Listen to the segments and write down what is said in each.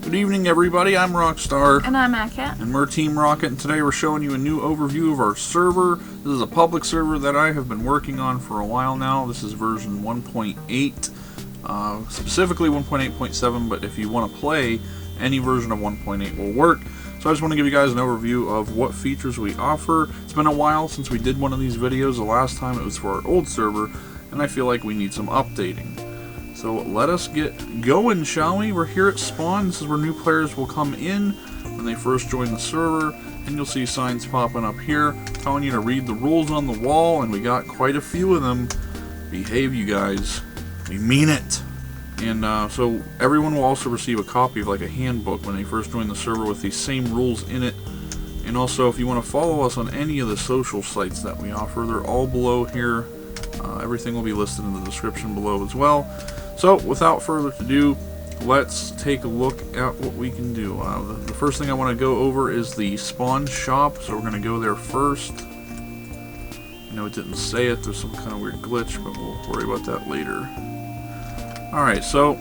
Good evening, everybody. I'm Rockstar. And I'm RockCat. And we're Team Rocket, and today we're showing you a new overview of our server. This is a public server that I have been working on for a while now. This is version 1.8, specifically 1.8.7, but if you want to play, any version of 1.8 will work. So I just want to give you guys an overview of what features we offer. It's been a while since we did one of these videos. The last time it was for our old server, and I feel like we need some updating. So let us get going, shall we? We're here at spawn. This is where new players will come in when they first join the server, and you'll see signs popping up here telling you to read the rules on the wall, and we got quite a few of them. Behave, you guys. We mean it. And so everyone will also receive a copy of like a handbook when they first join the server with these same rules in it. And also, if you want to follow us on any of the social sites that we offer, they're all below here. Everything will be listed in the description below as well. So, without further ado, let's take a look at what we can do. The first thing I want to go over is the spawn shop, so we're going to go there first. I know it didn't say it, there's some kind of weird glitch, but we'll worry about that later. Alright, so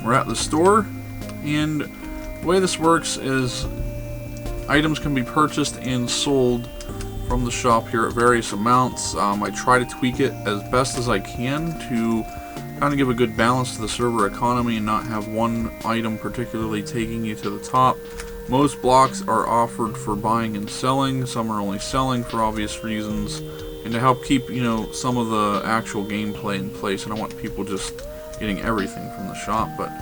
we're at the store, and the way this works is items can be purchased and sold from the shop here at various amounts. I try to tweak it as best as I can to kind of give a good balance to the server economy and not have one item particularly taking you to the top. Most blocks are offered for buying and selling, some are only selling for obvious reasons, and to help keep, you know, some of the actual gameplay in place. I don't want people just getting everything from the shop, but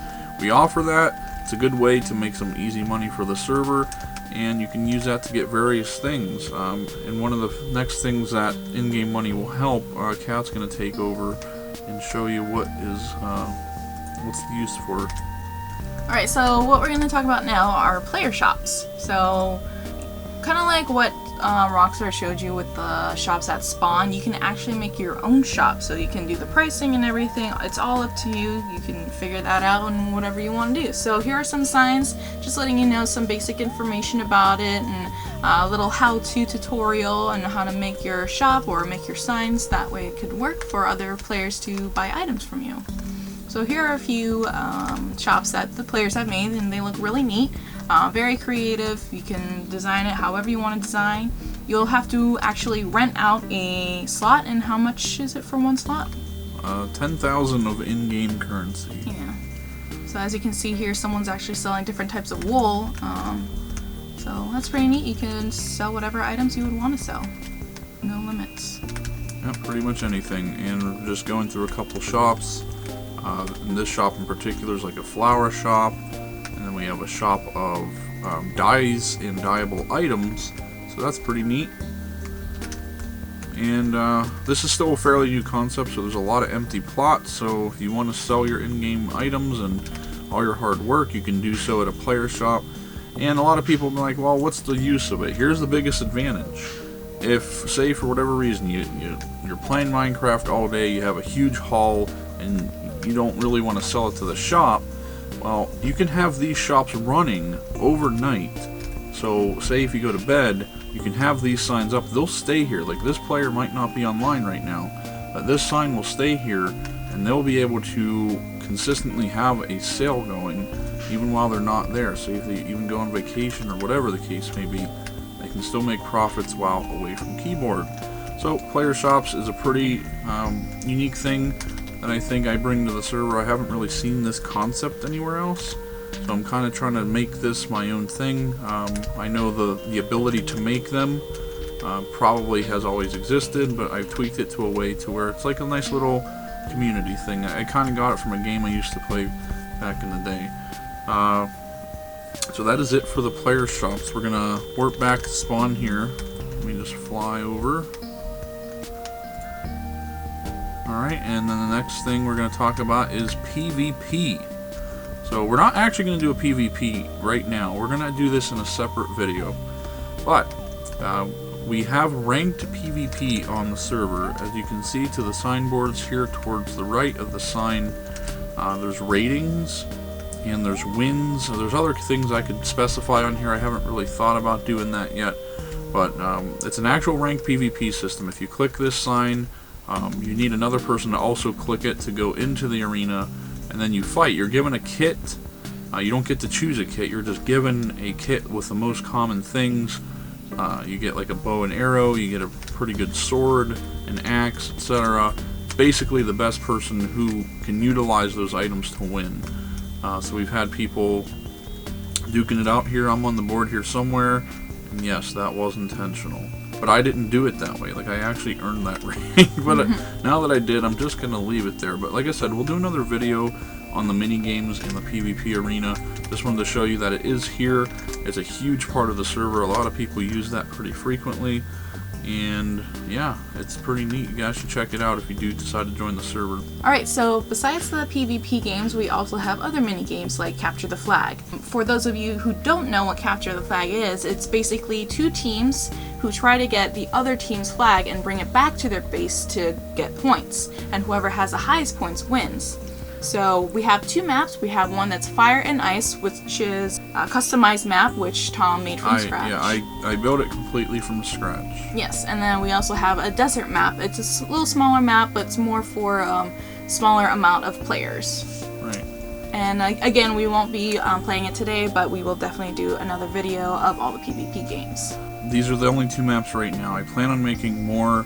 we offer that. It's a good way to make some easy money for the server, and you can use that to get various things. And one of the next things that in-game money will help, Cat's going to take over and show you what is what's the use for. Alright, so what we're going to talk about now are player shops. So, kind of like what Rockstar showed you with the shops at spawn, you can actually make your own shop. So you can do the pricing and everything. It's all up to you. You can figure that out and whatever you want to do. So here are some signs, just letting you know some basic information about it, and a little how-to tutorial on how to make your shop or make your signs. That way it could work for other players to buy items from you. So here are a few shops that the players have made, and they look really neat. Very creative. You can design it however you want to design. You'll have to actually rent out a slot, and how much is it for one slot? 10,000 of in-game currency. Yeah. So as you can see here, someone's actually selling different types of wool. So that's pretty neat. You can sell whatever items you would want to sell. No limits. Yeah, pretty much anything. And we're just going through a couple shops. In this shop in particular is like a flower shop. And then we have a shop of dyes and dyeable items. So that's pretty neat. And this is still a fairly new concept, so there's a lot of empty plots. So if you want to sell your in-game items and all your hard work, you can do so at a player shop. And a lot of people will be like, well, what's the use of it? Here's the biggest advantage. If, say, for whatever reason, you're playing Minecraft all day, you have a huge haul, and you don't really want to sell it to the shop, well, you can have these shops running overnight. So, say if you go to bed, you can have these signs up. They'll stay here. Like, this player might not be online right now, but this sign will stay here, and they'll be able to consistently have a sale going even while they're not there. So if they even go on vacation or whatever the case may be, they can still make profits while away from keyboard. So player shops is a pretty unique thing that I think I bring to the server. I haven't really seen this concept anywhere else, so I'm kind of trying to make this my own thing. I know the ability to make them probably has always existed, but I've tweaked it to a way to where it's like a nice little community thing. I kind of got it from a game I used to play back in the day. So that is it for the player shops. We're gonna warp back to spawn here. Let me just fly over. Alright, and then the next thing we're gonna talk about is PvP. So we're not actually gonna do a PvP right now. We're gonna do this in a separate video. But we have ranked PvP on the server. As you can see to the signboards here towards the right of the sign, there's ratings and there's wins. There's other things I could specify on here. I haven't really thought about doing that yet, but it's an actual ranked PvP system. If you click this sign, you need another person to also click it to go into the arena, and then you fight. You're given a kit You don't get to choose a kit, you're just given a kit with the most common things. You get like a bow and arrow, you get a pretty good sword, an axe, etc. It's basically the best person who can utilize those items to win. So we've had people duking it out here. I'm on the board here somewhere, and yes, that was intentional. But I didn't do it that way. Like, I actually earned that rank. But now that I did, I'm just going to leave it there. But like I said, we'll do another video on the mini games in the PvP arena. Just wanted to show you that it is here. It's a huge part of the server. A lot of people use that pretty frequently. And yeah, it's pretty neat. You guys should check it out if you do decide to join the server. Alright, so besides the PvP games, we also have other mini games like Capture the Flag. For those of you who don't know what Capture the Flag is, it's basically two teams who try to get the other team's flag and bring it back to their base to get points. And whoever has the highest points wins. So we have two maps. We have one that's Fire and Ice, which is a customized map, which Tom made from scratch. Yeah, I built it completely from scratch. Yes, and then we also have a desert map. It's a little smaller map, but it's more for smaller amount of players. Right. And again, we won't be playing it today, but we will definitely do another video of all the PvP games. These are the only two maps right now. I plan on making more,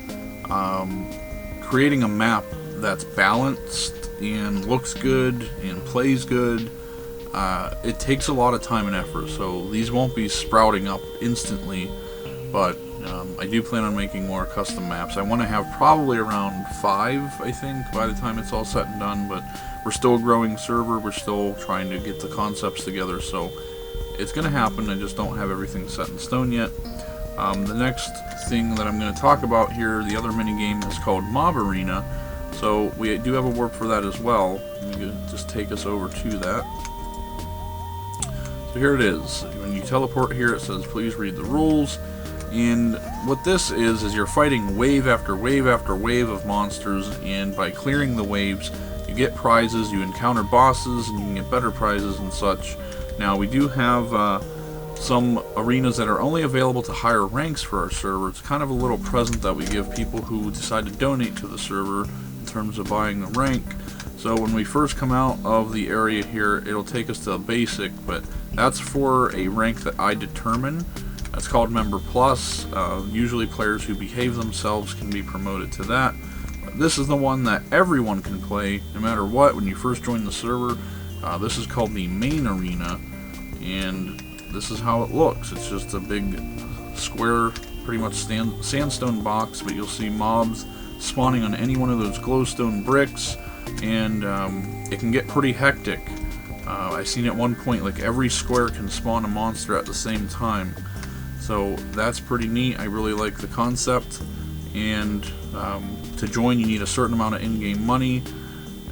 creating a map that's balanced and looks good and plays good. It takes a lot of time and effort, so these won't be sprouting up instantly, but I do plan on making more custom maps. I want to have probably around 5, I think, by the time it's all set and done, but we're still a growing server. We're still trying to get the concepts together, so it's going to happen. I just don't have everything set in stone yet. The next thing that I'm going to talk about here, the other mini game, is called Mob Arena. So we do have a warp for that as well. You can just take us over to that. So here it is. When you teleport here, it says please read the rules. And what this is you're fighting wave after wave after wave of monsters, and by clearing the waves you get prizes, you encounter bosses, and you can get better prizes and such. Now we do have some arenas that are only available to higher ranks for our server. It's kind of a little present that we give people who decide to donate to the server in terms of buying the rank. So when we first come out of the area here, it'll take us to a basic, but that's for a rank that I determine. That's called Member Plus. Usually players who behave themselves can be promoted to that. But this is the one that everyone can play no matter what when you first join the server. This is called the Main Arena, and this is how it looks. It's just a big square, pretty much sandstone box, but you'll see mobs spawning on any one of those glowstone bricks, and it can get pretty hectic. I've seen at one point like every square can spawn a monster at the same time, so that's pretty neat. I really like the concept, and to join you need a certain amount of in-game money,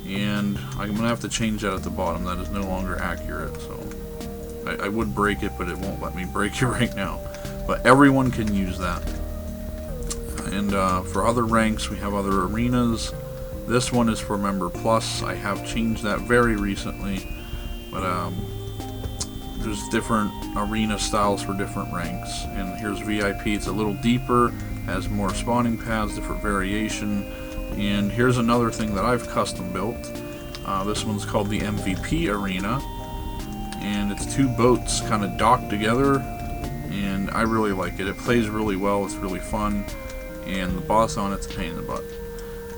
and I'm going to have to change that at the bottom. That is no longer accurate, so I would break it, but it won't let me break it right now. But everyone can use that. And for other ranks, we have other arenas. This one is for Member Plus. I have changed that very recently, but there's different arena styles for different ranks. And here's VIP. It's a little deeper, has more spawning paths, different variation. And here's another thing that I've custom built. This one's called the MVP Arena, and it's two boats kind of docked together, and I really like it. It plays really well, it's really fun, and the boss on it's a pain in the butt.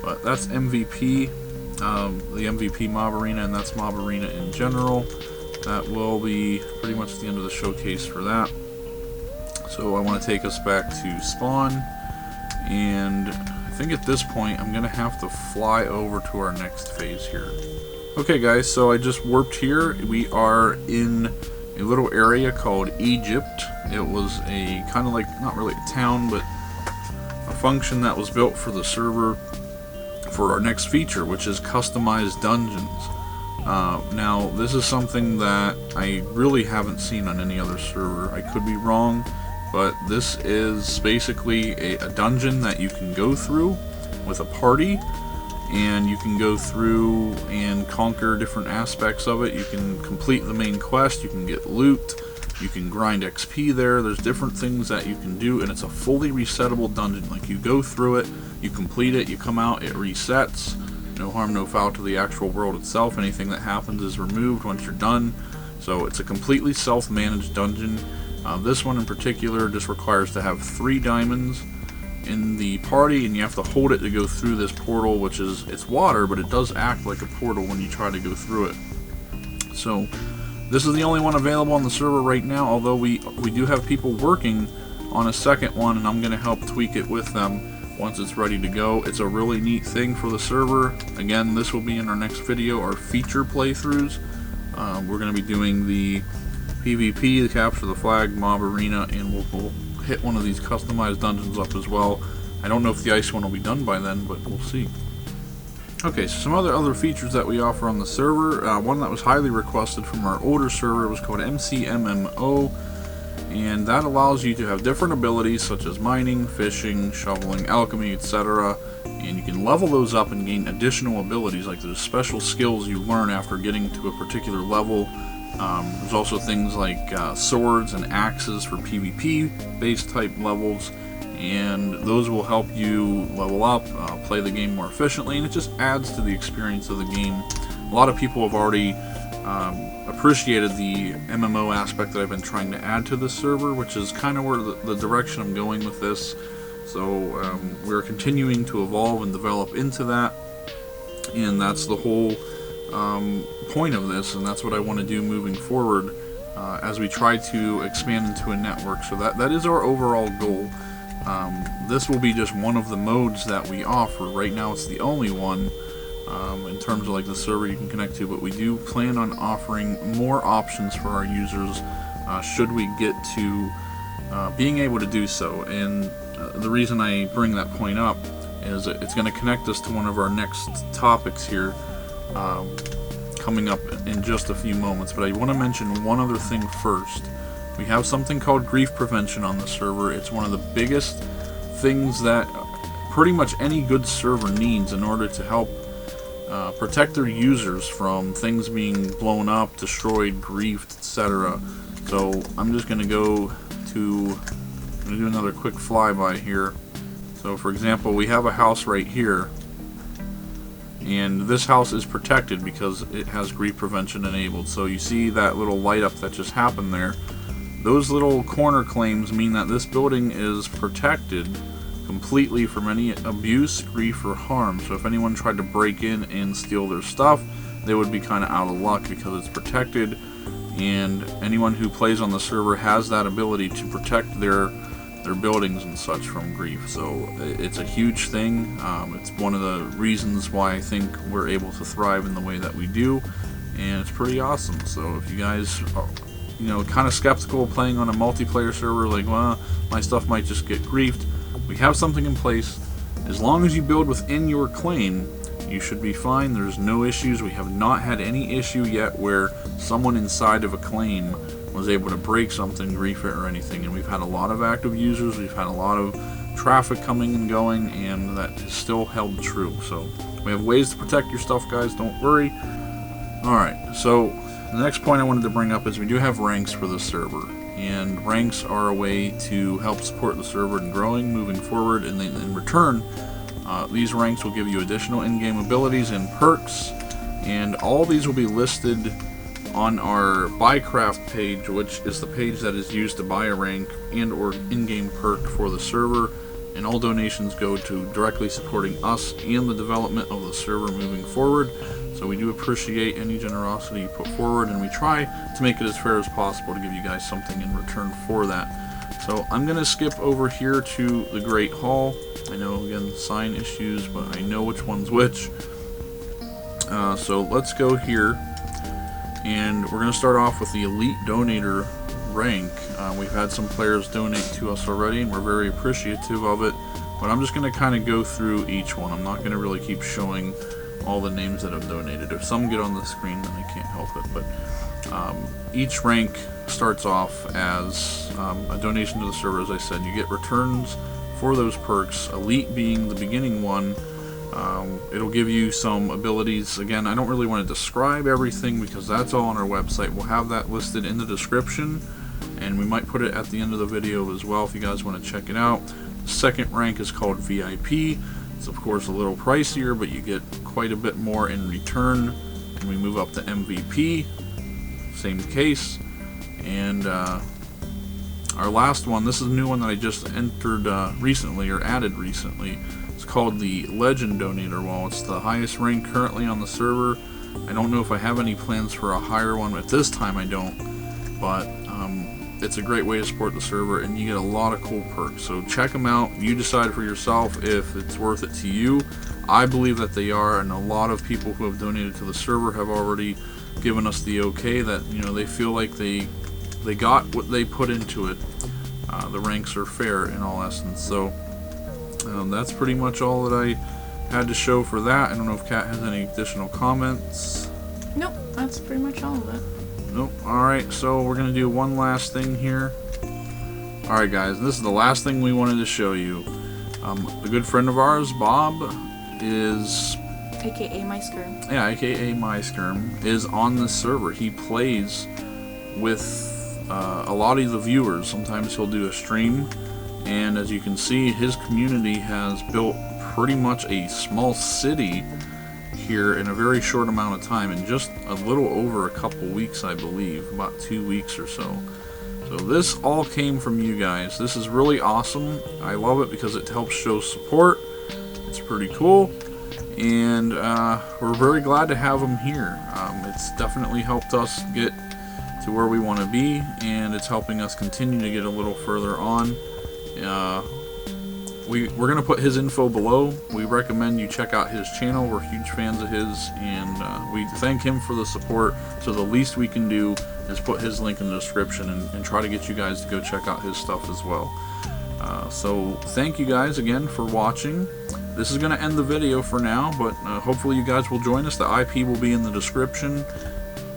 But that's MVP, the MVP Mob Arena, and that's Mob Arena in general. That will be pretty much the end of the showcase for that. So I want to take us back to spawn, and I think at this point I'm going to have to fly over to our next phase here. Okay guys, so I just warped here. We are in a little area called Egypt. It was a kind of like, not really a town, but a function that was built for the server for our next feature, which is customized dungeons. Now this is something that I really haven't seen on any other server. I could be wrong, but this is basically a dungeon that you can go through with a party, and you can go through and conquer different aspects of it. You can complete the main quest, you can get loot, you can grind XP there. There's different things that you can do, and it's a fully resettable dungeon. Like, you go through it, you complete it, you come out, it resets. No harm, no foul to the actual world itself. Anything that happens is removed once you're done. So it's a completely self-managed dungeon. This one in particular just requires to have 3 diamonds in the party, and you have to hold it to go through this portal, which is, it's water, but it does act like a portal when you try to go through it. So this is the only one available on the server right now, although we do have people working on a second one, and I'm going to help tweak it with them once it's ready to go. It's a really neat thing for the server. Again, this will be in our next video, our feature playthroughs. We're going to be doing the PvP, the capture the flag, mob arena, and we'll hit one of these customized dungeons up as well. I don't know if the ice one will be done by then, but we'll see. Okay, so some other features that we offer on the server. One that was highly requested from our older server was called MCMMO, and that allows you to have different abilities such as mining, fishing, shoveling, alchemy, etc. And you can level those up and gain additional abilities, like those special skills you learn after getting to a particular level. There's also things like swords and axes for PvP based type levels, and those will help you level up, play the game more efficiently, and it just adds to the experience of the game. A lot of people have already appreciated the MMO aspect that I've been trying to add to the server, which is kind of where the direction I'm going with this. So we're continuing to evolve and develop into that, and that's the whole point of this, and that's what I want to do moving forward as we try to expand into a network. So that is our overall goal. This will be just one of the modes that we offer. Right now it's the only one in terms of like the server you can connect to, but we do plan on offering more options for our users should we get to being able to do so. And the reason I bring that point up is it's going to connect us to one of our next topics here coming up in just a few moments, but I want to mention one other thing first. We have something called grief prevention on the server. It's one of the biggest things that pretty much any good server needs in order to help protect their users from things being blown up, destroyed, griefed, etc. So I'm just going to go to do another quick flyby here. So for example, we have a house right here, and this house is protected because it has grief prevention enabled. So you see that little light up that just happened there. Those little corner claims mean that this building is protected completely from any abuse, grief, or harm. So if anyone tried to break in and steal their stuff, they would be kind of out of luck because it's protected, and anyone who plays on the server has that ability to protect their buildings and such from grief. So it's a huge thing. It's one of the reasons why I think we're able to thrive in the way that we do, and it's pretty awesome. So if you guys are, kind of skeptical of playing on a multiplayer server, like, well, my stuff might just get griefed, we have something in place. As long as you build within your claim, you should be fine. There's no issues. We have not had any issue yet where someone inside of a claim was able to break something, grief it, or anything. And we've had a lot of active users, we've had a lot of traffic coming and going, and that has still held true. So we have ways to protect your stuff, guys, don't worry. Alright, so the next point I wanted to bring up is we do have ranks for the server, and ranks are a way to help support the server in growing, moving forward, and then in return, these ranks will give you additional in-game abilities and perks, and all these will be listed on our Buycraft page, which is the page that is used to buy a rank and or in-game perk for the server, and all donations go to directly supporting us and the development of the server moving forward. So we do appreciate any generosity you put forward, and we try to make it as fair as possible to give you guys something in return for that. So I'm going to skip over here to the Great Hall. I know, again, sign issues, but I know which one's which. So let's go here, and we're going to start off with the Elite Donator rank. We've had some players donate to us already, and we're very appreciative of it, but I'm just going to kind of go through each one. I'm not going to really keep showing all the names that have donated. If some get on the screen, then I can't help it, but each rank starts off as a donation to the server. As I said, you get returns for those perks, Elite being the beginning one. It'll give you some abilities. Again, I don't really want to describe everything because that's all on our website. We'll have that listed in the description, and we might put it at the end of the video as well if you guys want to check it out. The second rank is called VIP. It's of course a little pricier, but you get quite a bit more in return, and we move up to MVP. same case. And our last one, this is a new one that I just entered recently, or added recently. It's called the Legend Donator Wall. It's the highest rank currently on the server. I don't know if I have any plans for a higher one. At this time I don't, but it's a great way to support the server, and you get a lot of cool perks. So check them out. You decide for yourself if it's worth it to you. I believe that they are, and a lot of people who have donated to the server have already given us the okay that, you know, they feel like they got what they put into it. The ranks are fair in all essence. So that's pretty much all that I had to show for that. I don't know if Kat has any additional comments. Nope, that's pretty much all of it. Nope. Alright, so we're going to do one last thing here. Alright guys, this is the last thing we wanted to show you. A good friend of ours, Bob, is... AKA MySkirm. Yeah, AKA MySkirm, is on this server. He plays with a lot of the viewers. Sometimes he'll do a stream, and as you can see, his community has built pretty much a small city here in a very short amount of time, in just a little over a couple weeks, I believe, about 2 weeks or so. So this all came from you guys. This is really awesome. I love it because it helps show support. It's pretty cool, and we're very glad to have him here. It's definitely helped us get to where we want to be, and it's helping us continue to get a little further on. We're going to put his info below. We recommend you check out his channel. We're huge fans of his, and we thank him for the support. So the least we can do is put his link in the description and try to get you guys to go check out his stuff as well. So thank you guys again for watching. This is going to end the video for now, but hopefully you guys will join us. The IP will be in the description.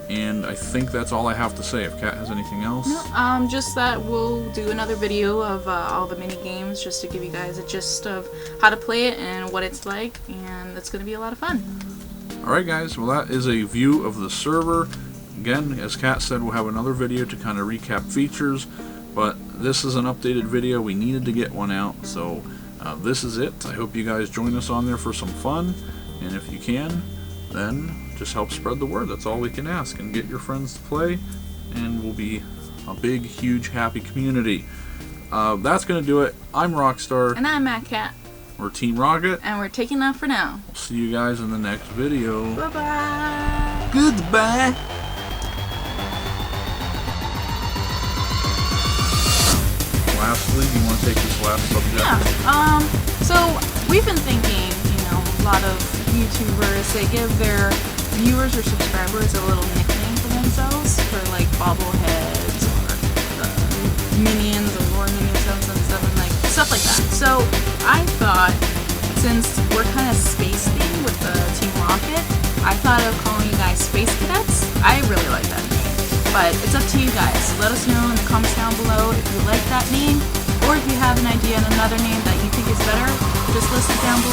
And I think that's all I have to say. If Kat has anything else? No, just that we'll do another video of all the mini games, just to give you guys a gist of how to play it and what it's like, and it's going to be a lot of fun. Alright guys, well that is a view of the server. Again, as Kat said, we'll have another video to kind of recap features, but this is an updated video. We needed to get one out, so this is it. I hope you guys join us on there for some fun, and if you can, then just help spread the word. That's all we can ask, and get your friends to play, and we'll be a big, huge, happy community. That's going to do it. I'm Rockstar. And I'm MacCat. We're Team Rocket. And we're taking off for now. We'll see you guys in the next video. Bye-bye. Goodbye. Lastly, you want to take this last subject? Yeah. So we've been thinking, you know, a lot of YouTubers, they give their viewers or subscribers a little nickname for themselves, for like bobbleheads or minions or lore minions 777, like stuff like that. So I thought, since we're kind of space themed with the Team Rocket, I thought of calling you guys Space Cadets. I really like that name, but it's up to you guys. Let us know in the comments down below if you like that name, or if you have an idea on another name that you think is better, just list it down below.